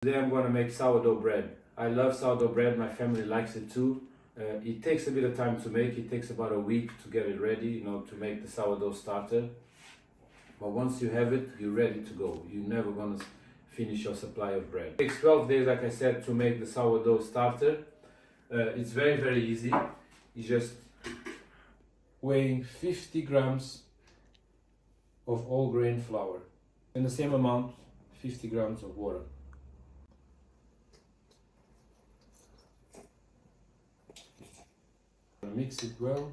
Today I'm going to make sourdough bread. I love sourdough bread, my family likes it too. It takes a bit of time to make, it takes about a week to get it ready, you know, to make the sourdough starter. But once you have it, you're ready to go. You're never going to finish your supply of bread. It takes 12 days, like I said, to make the sourdough starter. It's very, very easy. It's just weighing 50 grams of whole grain flour. In the same amount, 50 grams of water. Mix it well.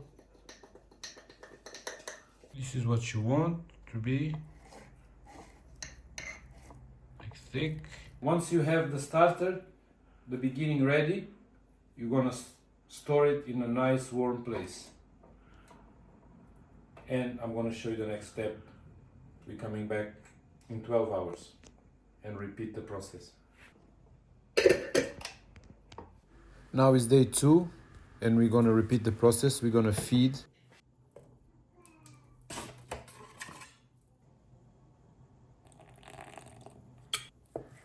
This is what you want to be, like thick. Once you have the starter, the beginning ready, you're gonna store it in a nice warm place. And I'm gonna show you the next step. We're coming back in 12 hours and repeat the process. Now is day 2 and we're gonna repeat the process. We're gonna feed.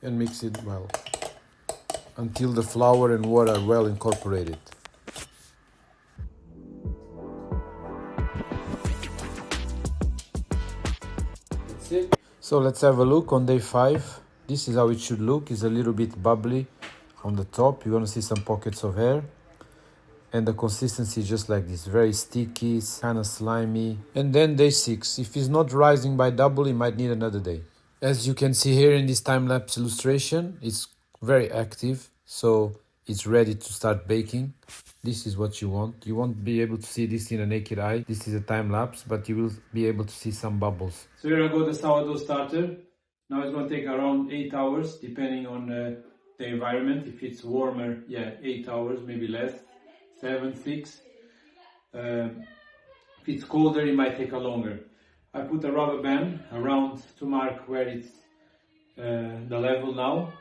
And mix it well until the flour and water are well incorporated. That's it. So let's have a look on day 5. This is how it should look. It's a little bit bubbly on the top. You're gonna see some pockets of hair. And the consistency is just like this, very sticky, kind of slimy. And then day 6, if it's not rising by double, it might need another day. As you can see here in this time-lapse illustration, it's very active, so it's ready to start baking. This is what you want. You won't be able to see this in a naked eye. This is a time-lapse, but you will be able to see some bubbles. So here I go, the sourdough starter. Now it's going to take around 8 hours, depending on the environment. If it's warmer, yeah, 8 hours, maybe less. 7, 6. If it's colder, it might take a longer. I put a rubber band around to mark where it's the level now.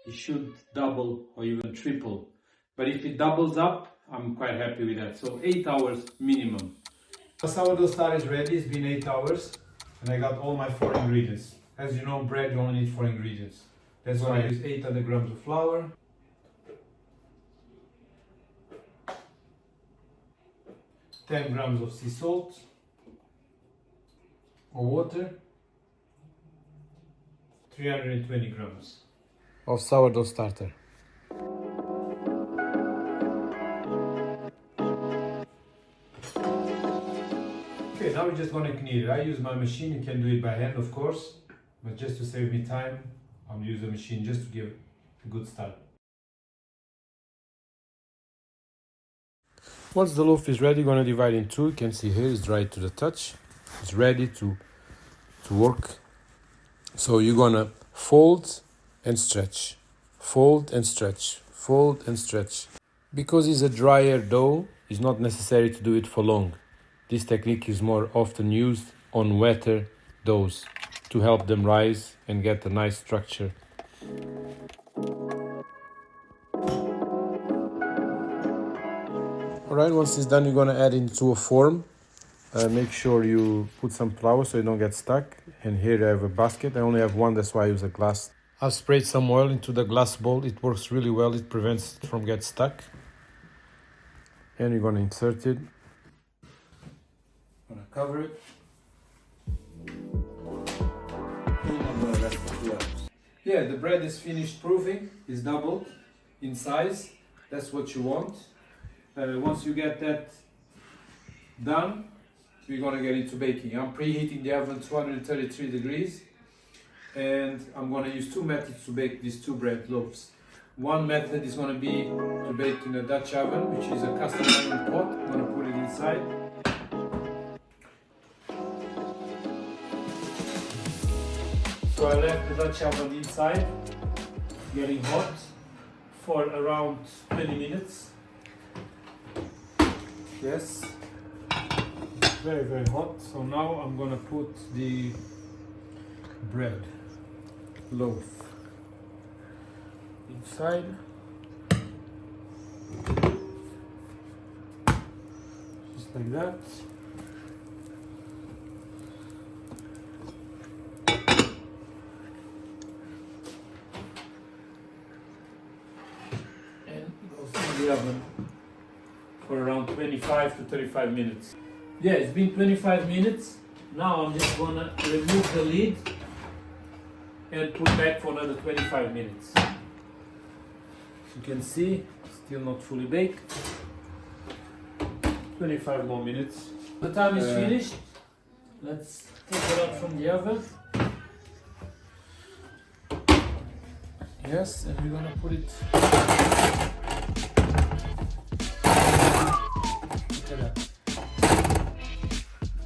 It should double or even triple. But if it doubles up, I'm quite happy with that. So 8 hours minimum. The sourdough starter is ready. It's been 8 hours and I got all my 4 ingredients. As you know, bread you only need 4 ingredients. That's why I use 800 grams of flour. 10 grams of sea salt or water, 320 grams of sourdough starter. Okay, now we're just going to knead it. I use my machine, you can do it by hand of course, but just to save me time, I'll use the machine just to give a good start. Once the loaf is ready, you're going to divide in 2. You can see here it's dry to the touch. It's ready to work. So you're going to fold and stretch. Fold and stretch. Fold and stretch. Because it's a drier dough, it's not necessary to do it for long. This technique is more often used on wetter doughs to help them rise and get a nice structure. Alright, once it's done, you're going to add into a form. Make sure you put some flour so you don't get stuck. And here I have a basket. I only have one, that's why I use a glass. I've sprayed some oil into the glass bowl. It works really well. It prevents it from getting stuck. And you're going to insert it. I'm going to cover it. And I'm going to rest for 2 hours. Yeah, the bread is finished proofing. It's doubled in size. That's what you want. Once you get that done, we're going to get into baking. I'm preheating the oven to 233 degrees and I'm going to use 2 methods to bake these 2 bread loaves. One method is going to be to bake in a Dutch oven, which is a custom iron pot. I'm going to put it inside. So I left the Dutch oven inside, getting hot for around 20 minutes. Yes, very, very hot. So now I'm gonna put the bread loaf inside. Just like that. oven for around 25 to 35 minutes. Yeah, it's been 25 minutes. Now I'm just gonna remove the lid and put back for another 25 minutes. As you can see, still not fully baked. 25 more minutes. The time is finished. Let's take it out from the oven. Yes, and we're gonna put it. Look at that.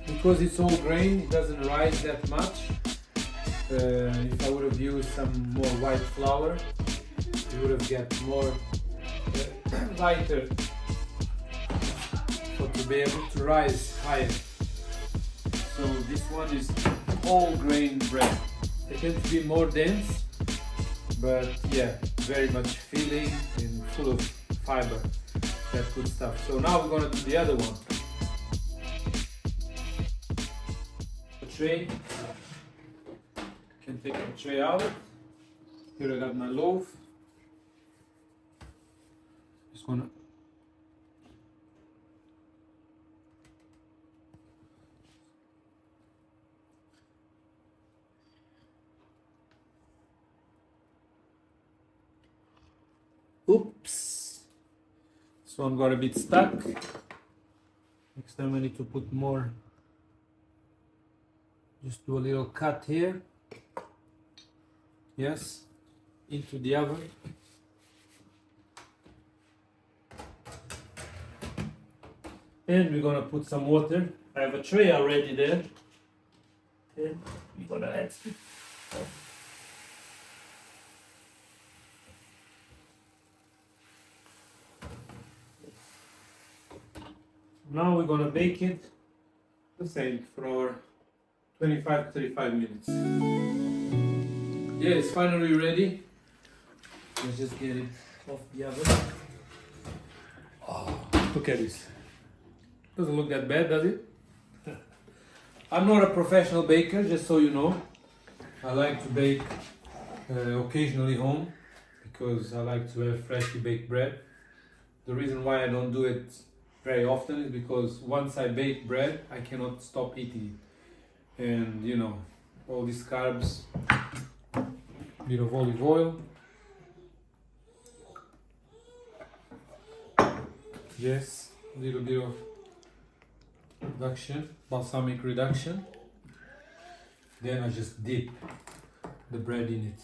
Because it's all grain, it doesn't rise that much. If I would have used some more white flour, you would have get more lighter to be able to rise higher. So this one is all grain bread. They tend to be more dense, but yeah, very much filling and full of fiber. That good stuff. So now we're gonna do the other one. A tray. Can take the tray out. Here I got my loaf. Just gonna oops, this one got a bit stuck. Next time I need to put more. Just do a little cut here. Yes, into the oven. And we're gonna put some water. I have a tray already there. And we're gonna add. Now we're gonna bake it the same for 25 to 35 minutes. Yeah, it's finally ready. Let's just get it off the oven. Oh, look at this. Doesn't look that bad, does it? I'm not a professional baker, just so you know. I like to bake occasionally home because I like to have freshly baked bread. The reason why I don't do it very often is because once I bake bread, I cannot stop eating it. And you know, all these carbs, bit of olive oil. Yes, a little bit of reduction, balsamic reduction. Then I just dip the bread in it.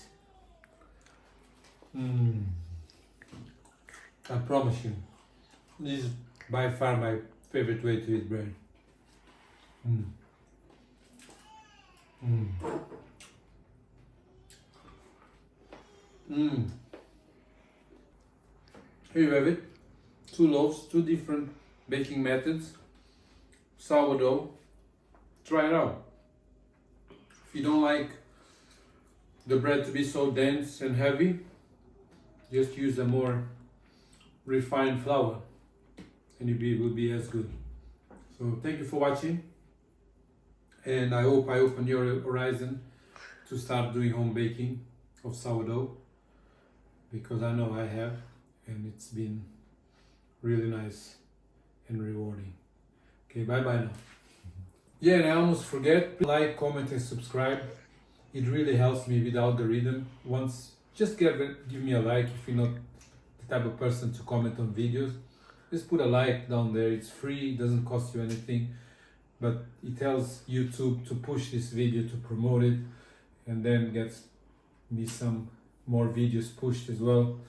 I promise you, this is by far my favorite way to eat bread. Here you have it. 2 loaves, 2 different baking methods. Sourdough. Try it out. If you don't like the bread to be so dense and heavy, just use a more refined flour and it will be as good. So thank you for watching, and I hope I open your horizon to start doing home baking of sourdough, because I know I have, and it's been really nice and rewarding. Okay, bye bye now. Yeah, and I almost forget, like, comment and subscribe. It really helps me with the algorithm. Just give me a like if you're not the type of person to comment on videos. Just put a like down there. It's free, it doesn't cost you anything, but it tells YouTube to push this video, to promote it, and then gets me some more videos pushed as well.